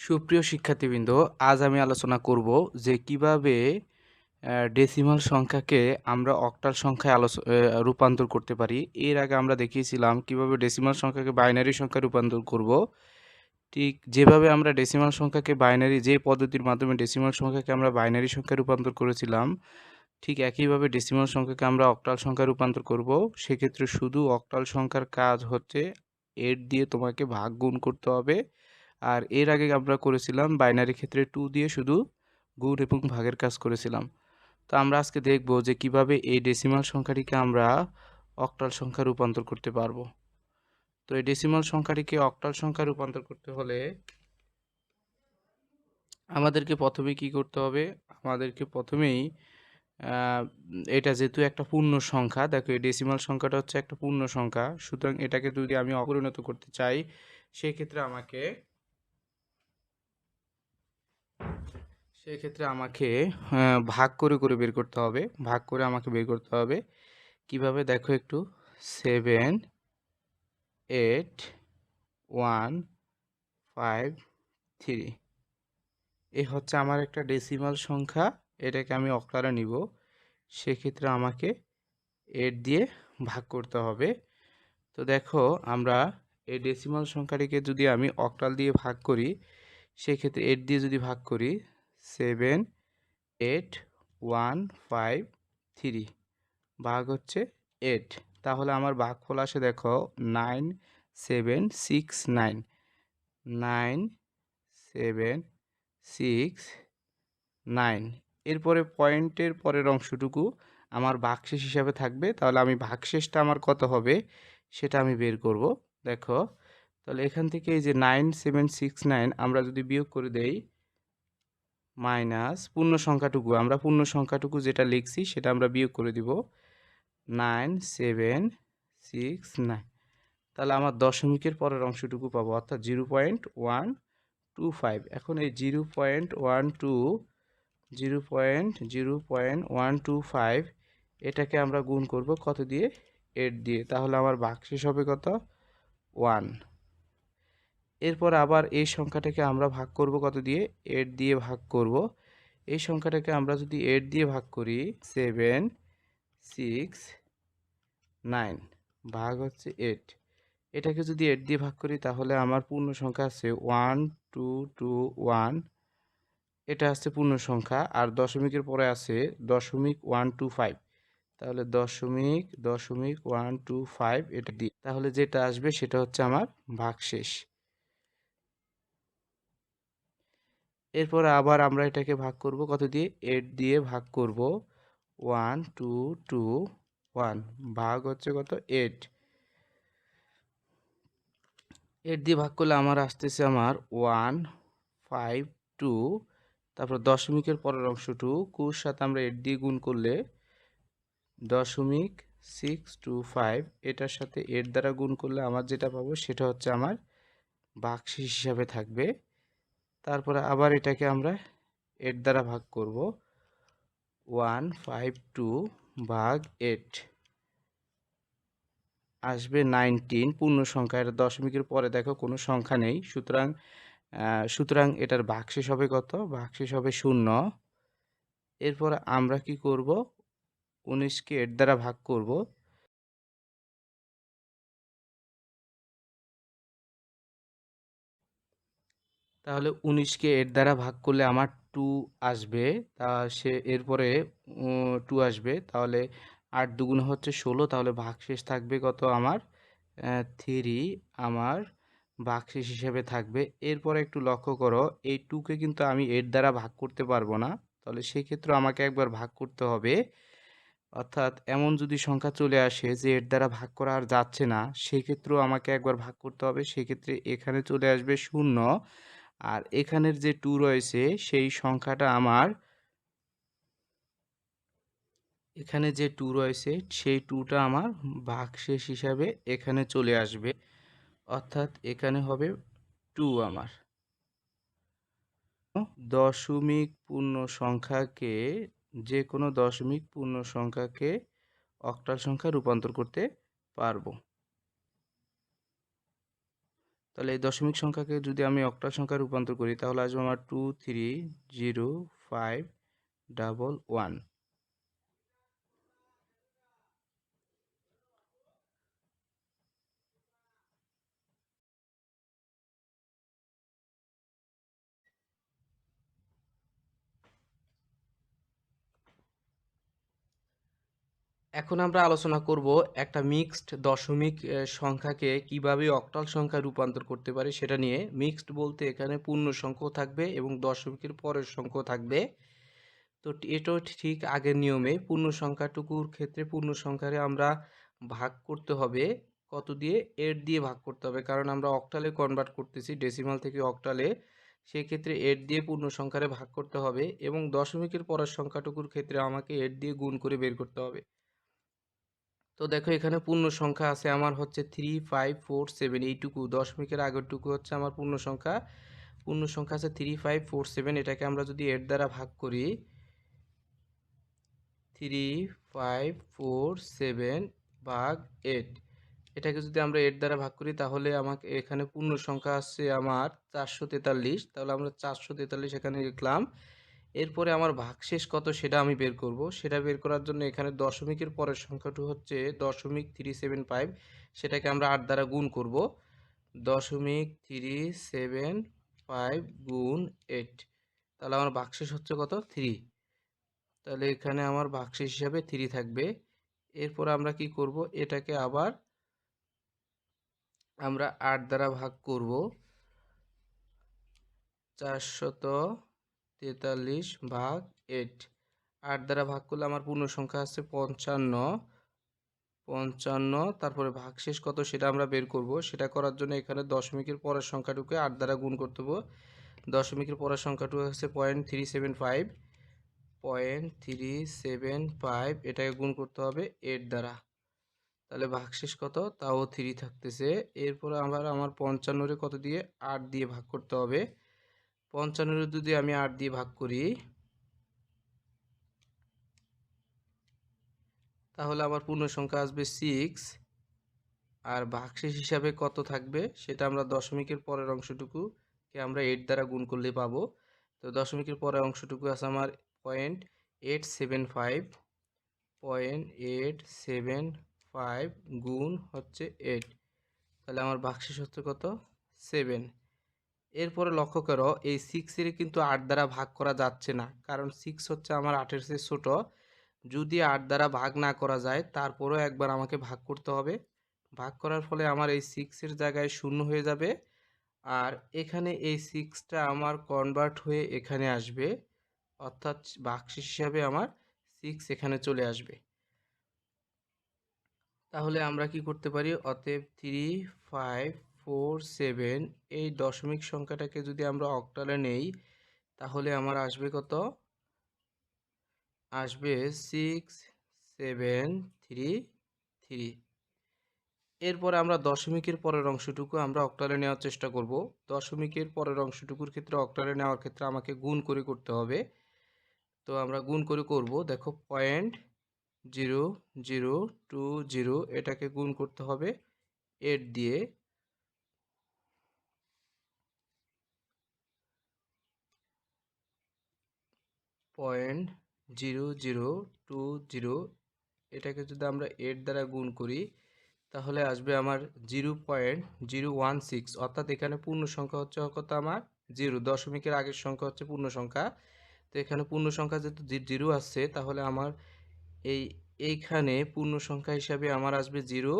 সুপ্রিয় শিক্ষার্থীবৃন্দ, আজ আমি আলোচনা করব যে কিভাবে ডেসিমাল সংখ্যাকে আমরা অক্টাল সংখ্যায় রূপান্তর করতে পারি। এর আগে আমরা দেখিয়েছিলাম কিভাবে ডেসিমাল সংখ্যাকে বাইনারি সংখ্যায় রূপান্তর করব। ঠিক যেভাবে আমরা ডেসিমাল সংখ্যাকে যে পদ্ধতির মাধ্যমে ডেসিমাল সংখ্যাকে আমরা বাইনারি সংখ্যায় রূপান্তর করেছিলাম, ঠিক একইভাবে ডেসিমাল সংখ্যাকে আমরা অক্টাল সংখ্যায় রূপান্তর করব। সেক্ষেত্রে শুধু অক্টাল সংখ্যার কাজ হচ্ছে 8 দিয়ে তোমাকে ভাগ গুণ করতে হবে। আর এর আগে আমরা করেছিলাম বাইনারি ক্ষেত্রে 2 দিয়ে শুধু গুণ এবং ভাগের কাজ করেছিলাম। তো আমরা আজকে দেখব যে কিভাবে এই ডেসিমাল সংখ্যাটিকে আমরা অক্টাল সংখ্যায় রূপান্তর করতে পারবো। তো এই ডেসিমাল সংখ্যাটিকে অক্টাল সংখ্যায় রূপান্তর করতে হলে আমাদেরকে প্রথমে কি করতে হবে? আমাদেরকে প্রথমেই এটা যেহেতু একটা পূর্ণ সংখ্যা, দেখো এই ডেসিমাল সংখ্যাটা হচ্ছে একটা পূর্ণ সংখ্যা, সুতরাং এটাকে যদি আমি অপরিণত করতে চাই সেক্ষেত্রে আমাকে ভাগ করে করে বের করতে হবে। ভাগ করে আমাকে বের করতে হবে কিভাবে, দেখো একটু। 7 8 1 5 3 এ হচ্ছে আমার একটা ডেসিমাল সংখ্যা। এটাকে আমি অক্টালে নিব। সেক্ষেত্রে আমাকে 8 দিয়ে ভাগ করতে হবে। তো দেখো, আমরা এই ডেসিমাল সংখ্যাটিকে যদি আমি অক্টাল দিয়ে ভাগ করি, সেক্ষেত্রে 8 দিয়ে যদি ভাগ করি, 7 8 1 5 3 ভাগ হচ্ছে 8, তাহলে আমার ভাগফল আসে দেখো 9 7 6 9 9 7 6 9। এরপরে পয়েন্টের পরের অংশটুকু আমার ভাগশেষ হিসাবে থাকবে। তাহলে আমি ভাগশেষটা আমার কত হবে সেটা আমি বের করব। দেখো, তাহলে এখান থেকে এই যে 9 7 6 9 আমরা যদি বিয়োগ করে দেই, মাইনাস পূর্ণ সংখ্যাটুকু যেটা লিখছি সেটা আমরা বিয়োগ করে দিব, 9 7 6 9। তাহলে আমার দশমিকের পরের অংশটুকু পাবো, অর্থাৎ 0.125। এখন এই 0.125 এটাকে আমরা গুণ করব কত দিয়ে? 8 দিয়ে। তাহলে আমার ভাগশেষ হবে কত? 1। এরপর আবার এই সংখ্যাটাকে আমরা ভাগ করব কত দিয়ে? 8 দিয়ে ভাগ করব। এই সংখ্যাটাকে আমরা যদি 8 দিয়ে ভাগ করি, 7 6 9 ভাগ হচ্ছে 8। এটাকে যদি 8 দিয়ে ভাগ করি তাহলে আমার পূর্ণ সংখ্যা আছে 1 2 2 1। এটা আছে পূর্ণ সংখ্যা, আর দশমিকের পরে আছে 0.125। তাহলে 0.125 এটা দিই, তাহলে যেটা আসবে সেটা হচ্ছে আমার ভাগশেষ। এরপর আবার আমরা এটাকে ভাগ করব কত দিয়ে? 8 দিয়ে ভাগ করব। 1 2 2 1 ভাগ হচ্ছে কত? 8। 8 দিয়ে ভাগ করলে আমার আসতেছে 1 5 2। তারপর দশমিকের পরের অংশটুকুর সাথে আমরা 8 দিয়ে গুণ করলে 0.625, এটার সাথে 8 দ্বারা গুণ করলে আমার যেটা পাবো সেটা হচ্ছে আমার ভাগশেষ হিসাবে থাকবে। তারপরে আবার এটাকে আমরা 8 দ্বারা ভাগ করব, 152 ভাগ 8 আসবে 19। পূর্ণ সংখ্যা, এটা দশমিকের পরে দেখো কোনো সংখ্যা নেই, সুতরাং এটার ভাগশেষ হবে কত? ভাগশেষ হবে 0। এরপর আমরা কি করব? 19কে 8 দ্বারা ভাগ করব। তাহলে 19কে 8 দ্বারা ভাগ করলে আমার 2 আসবে। তা এরপরে 2 আসবে, তাহলে 8 দুগুণ হচ্ছে 16। তাহলে ভাগশেষ থাকবে কত আমার? 3 আমার ভাগশেষ হিসেবে থাকবে। এরপরে একটু লক্ষ্য করো, এই 2কে কিন্তু আমি 8 দ্বারা ভাগ করতে পারবো না, তাহলে সেক্ষেত্রে আমাকে একবার ভাগ করতে হবে। অর্থাৎ এমন যদি সংখ্যা চলে আসে যে 8 দ্বারা ভাগ করা আর যাচ্ছে না, সেক্ষেত্রেও আমাকে একবার ভাগ করতে হবে। সেক্ষেত্রে এখানে চলে আসবে 0, আর এখানের যে 2 রয়েছে সেই সংখ্যাটা আমার, এখানে যে 2 রয়েছে সেই 2টা আমার ভাগশেষ হিসাবে এখানে চলে আসবে। অর্থাৎ এখানে হবে 2 আমার। দশমিক পূর্ণ সংখ্যাকে, যে কোনো দশমিক পূর্ণ সংখ্যাকে অক্টাল সংখ্যা রূপান্তর করতে পারবো। তাহলে এই দশমিক সংখ্যাকে যদি আমি অক্টাল সংখ্যায় রূপান্তর করি তাহলে আসবে আমার 2305111। এখন আমরা আলোচনা করব একটা মিক্সড দশমিক সংখ্যাকে কিভাবে অক্টাল সংখ্যায় রূপান্তর করতে পারি সেটা নিয়ে। মিক্সড বলতে এখানে পূর্ণ সংখ্যাও থাকবে এবং দশমিকের পরের সংখ্যাও থাকবে। তো এটাও ঠিক আগের নিয়মে পূর্ণ সংখ্যাটুকুর ক্ষেত্রে পূর্ণ সংখ্যারে আমরা ভাগ করতে হবে কত দিয়ে? 8 দিয়ে ভাগ করতে হবে, কারণ আমরা অক্টালে কনভার্ট করতেছি ডেসিমাল থেকে অক্টালে। সেই ক্ষেত্রে 8 দিয়ে পূর্ণ সংখ্যারে ভাগ করতে হবে এবং দশমিকের পরের সংখ্যাটুকুর ক্ষেত্রে আমাকে 8 দিয়ে গুণ করে বের করতে হবে। তো দেখো এখানে পূর্ণ সংখ্যা আছে আমার হচ্ছে 3547, এইটুকু দশমিকের আগেরটুকু হচ্ছে আমার পূর্ণ সংখ্যা। পূর্ণ সংখ্যা আছে 3547, এটাকে আমরা যদি 8 দ্বারা ভাগ করি 3547 ভাগ 8, এটাকে যদি আমরা 8 দ্বারা ভাগ করি তাহলে আমাকে এখানে পূর্ণ সংখ্যা আসছে আমার 443, তাহলে আমরা 443 এখানে লিখলাম। এরপরে আমার ভাগশেষ কত সেটা আমি বের করব। সেটা বের করার জন্য এখানে দশমিকের পরের সংখ্যাটি হচ্ছে 0.375, সেটাকে আমরা 8 দ্বারা গুণ করব। 0.375 গুণ 8, তাহলে আমার ভাগশেষ হচ্ছে কত? 3। তাহলে এখানে আমার ভাগশেষ হিসাবে 3 থাকবে। এরপর আমরা কি করব, এটাকে আবার আমরা 8 দ্বারা ভাগ করব। 443 ভাগ 8, 8 দ্বারা ভাগ করলে আমার পূর্ণ সংখ্যা আছে 55, তারপরে ভাগশেষ কত সেটা আমরা বের করব। সেটা করার জন্য এখানে দশমিকের পরের সংখ্যাটুকে 8 দ্বারা গুণ করতে হবে। দশমিকের পরের সংখ্যাটুকু হচ্ছে 0.375, এটাকে গুণ করতে হবে 8 দ্বারা, তাহলে ভাগশেষ কত? তাও 3 থাকতেছে। এরপরে আবার আমার 55-রে কত দিয়ে? 8 দিয়ে ভাগ করতে হবে। 55-রে যদি আমি 8 দিয়ে ভাগ করি তাহলে আমার পূর্ণ সংখ্যা আসবে 6, আর ভাগশেষ হিসাবে কত থাকবে সেটা আমরা দশমিকের পরের অংশটুকুকে আমরা 8 দ্বারা গুণ করলে পাবো। তো দশমিকের পরের অংশটুকু আছে আমার 0.875 গুণ হচ্ছে 8, তাহলে আমার ভাগশেষ হচ্ছে কত? 7। এরপরে লক্ষ্য করো এই 6-এর কিন্তু 8 দ্বারা ভাগ করা যাচ্ছে না, কারণ 6 হচ্ছে আমার 8-এর চেয়ে ছোট। যদি 8 দ্বারা ভাগ না করা যায় তারপরেও একবার আমাকে ভাগ করতে হবে। ভাগ করার ফলে আমার এই 6-এর জায়গায় 0 হয়ে যাবে, আর এখানে এই 6টা আমার কনভার্ট হয়ে এখানে আসবে, অর্থাৎ ভাগশেষ হিসাবে আমার 6 এখানে চলে আসবে। তাহলে আমরা কি করতে পারি? অতএব 3547 এই দশমিক সংখ্যাটাকে যদি আমরা অক্টালে নেই তাহলে আমার আসবে কত? আসবে 6733। এরপরে আমরা দশমিকের পরের অংশটুকু আমরা অক্টালে নেওয়ার চেষ্টা করব। দশমিকের পরের অংশটুকুর ক্ষেত্রে অক্টালে নেওয়ার ক্ষেত্রে আমাকে গুণ করে করতে হবে। তো আমরা গুণ করে করব। দেখো 0.0020, এটাকে গুণ করতে হবে 8 দিয়ে। 0.0020, এটাকে যদি আমরা 8 দ্বারা গুণ করি তাহলে আসবে আমার 0.016, অর্থাৎ এখানে পূর্ণ সংখ্যা হচ্ছে কত? আমার 0, দশমিকের আগের সংখ্যা হচ্ছে পূর্ণ সংখ্যা। তো এখানে পূর্ণ সংখ্যা যেহেতু 0 আসছে তাহলে আমার এইখানে পূর্ণ সংখ্যা হিসাবে আমার আসবে 0,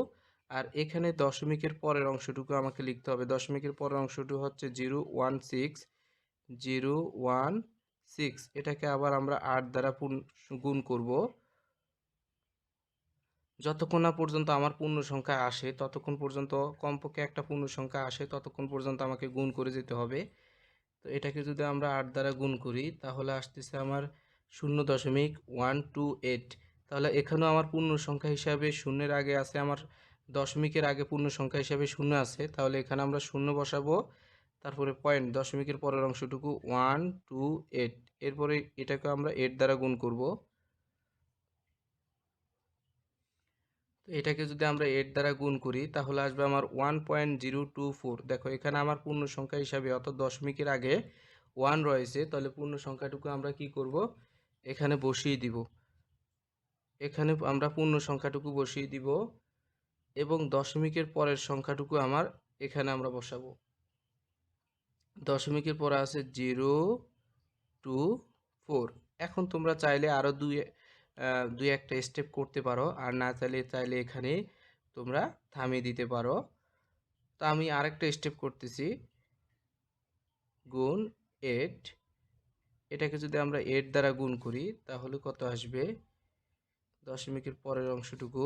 আর এখানে দশমিকের পরের অংশটুকু আমাকে লিখতে হবে। দশমিকের পরের অংশটুকু হচ্ছে 016, এটাকে আবার আমরা 8 দ্বারা গুণ করব। যতক্ষণ না পর্যন্ত আমার পূর্ণ সংখ্যা আসে ততক্ষণ পর্যন্ত, কমপক্ষে একটা পূর্ণ সংখ্যা আসে ততক্ষণ পর্যন্ত আমাকে গুণ করে যেতে হবে। তো এটাকে যদি আমরা 8 দ্বারা গুণ করি তাহলে আসতেছে আমার 0.128, তাহলে এখানেও আমার পূর্ণ সংখ্যা হিসাবে শূন্যের আগে আছে আমার, দশমিকের আগে পূর্ণ সংখ্যা হিসাবে 0 আছে, তাহলে এখানে আমরা 0 বসাবো। তারপরে পয়েন্ট, দশমিকের পরের অংশটুকু 128, এরপরে এটাকে আমরা 8 দ্বারা গুণ করব। তো এটাকে যদি আমরা 8 দ্বারা গুণ করি তাহলে আসবে আমার 1.024। দেখো এখানে আমার পূর্ণ সংখ্যা হিসাবে অর্থাৎ দশমিকের আগে 1 রয়েছে, তাহলে পূর্ণ সংখ্যাটুকু আমরা কি করব, এখানে বসিয়ে দিব। এখানে আমরা পূর্ণ সংখ্যাটুকু বসিয়ে দিব এবং দশমিকের পরের সংখ্যাটুকু আমার এখানে আমরা বসাবো। দশমিকের পরে আছে 024। এখন তোমরা চাইলে আরও দুই একটা স্টেপ করতে পারো, আর না চাইলে এখানে তোমরা থামিয়ে দিতে পারো। তো আমি আরেকটা স্টেপ করতেছি, গুণ 8। এটাকে যদি আমরা 8 দ্বারা গুণ করি তাহলে কত আসবে, দশমিকের পরের অংশটুকু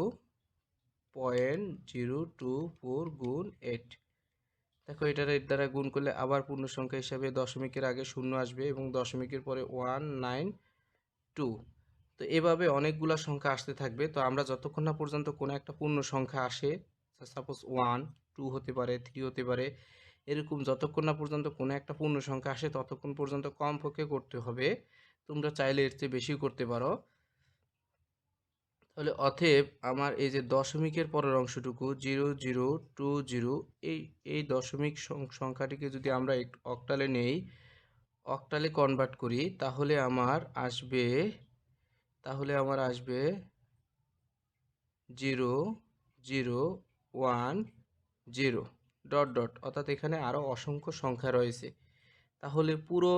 0.024 গুণ 8। দেখো এটার 8 দ্বারা গুণ করলে আবার পূর্ণ সংখ্যা হিসাবে দশমিকের আগে 0 আসবে এবং দশমিকের পরে 192। তো এভাবে অনেকগুলা সংখ্যা আসতে থাকবে। তো আমরা যতক্ষণ না পর্যন্ত কোনো একটা পূর্ণ সংখ্যা আসে, সাপোজ 1, 2 হতে পারে, 3 হতে পারে, এরকম যতক্ষণ না পর্যন্ত কোনো একটা পূর্ণ সংখ্যা আসে ততক্ষণ পর্যন্ত কমপক্ষে করতে হবে। তোমরা চাইলে এর চেয়ে বেশি করতে পারো। তাহলে অতএব আমার এই যে দশমিকের পরের অংশটুকু 0020, এই দশমিক সংখ্যাটিকে যদি আমরা অক্টালে নেই, অক্টালে কনভার্ট করি তাহলে আমার আসবে 0010 ডট ডট, অর্থাৎ এখানে আরও অসংখ্য সংখ্যা রয়েছে। তাহলে পুরো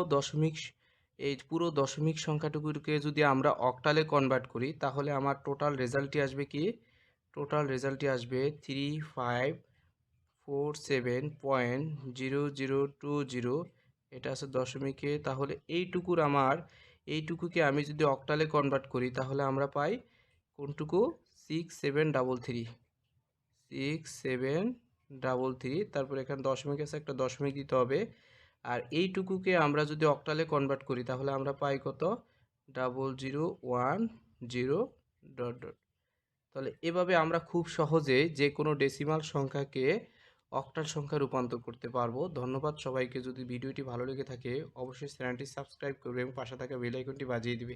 দশমিক সংখ্যাটুকুকে যদি আমরা অক্টালে কনভার্ট করি তাহলে আমার টোটাল রেজাল্টটি আসবে কি, টোটাল রেজাল্টটি আসবে 3547.0020। এটা আছে দশমিকে। তাহলে এইটুকুকে আমি যদি অক্টালে কনভার্ট করি তাহলে আমরা পাই কোনটুকু, 6733। 6733, তারপর এখানে দশমিক আছে, একটা দশমিক দিতে হবে। আর এইটুকুকে আমরা যদি অক্টালে কনভার্ট করি তাহলে আমরা পাই কত, 0010 ডট ডট। তাহলে এভাবে আমরা খুব সহজে যে কোনো ডেসিমাল সংখ্যাকে অক্টাল সংখ্যা রূপান্তর করতে পারবো। ধন্যবাদ সবাইকে। যদি ভিডিওটি ভালো লেগে থাকে অবশ্যই চ্যানেলটি সাবস্ক্রাইব করবে এবং পাশে থাকা বেল আইকনটি বাজিয়ে দিবে।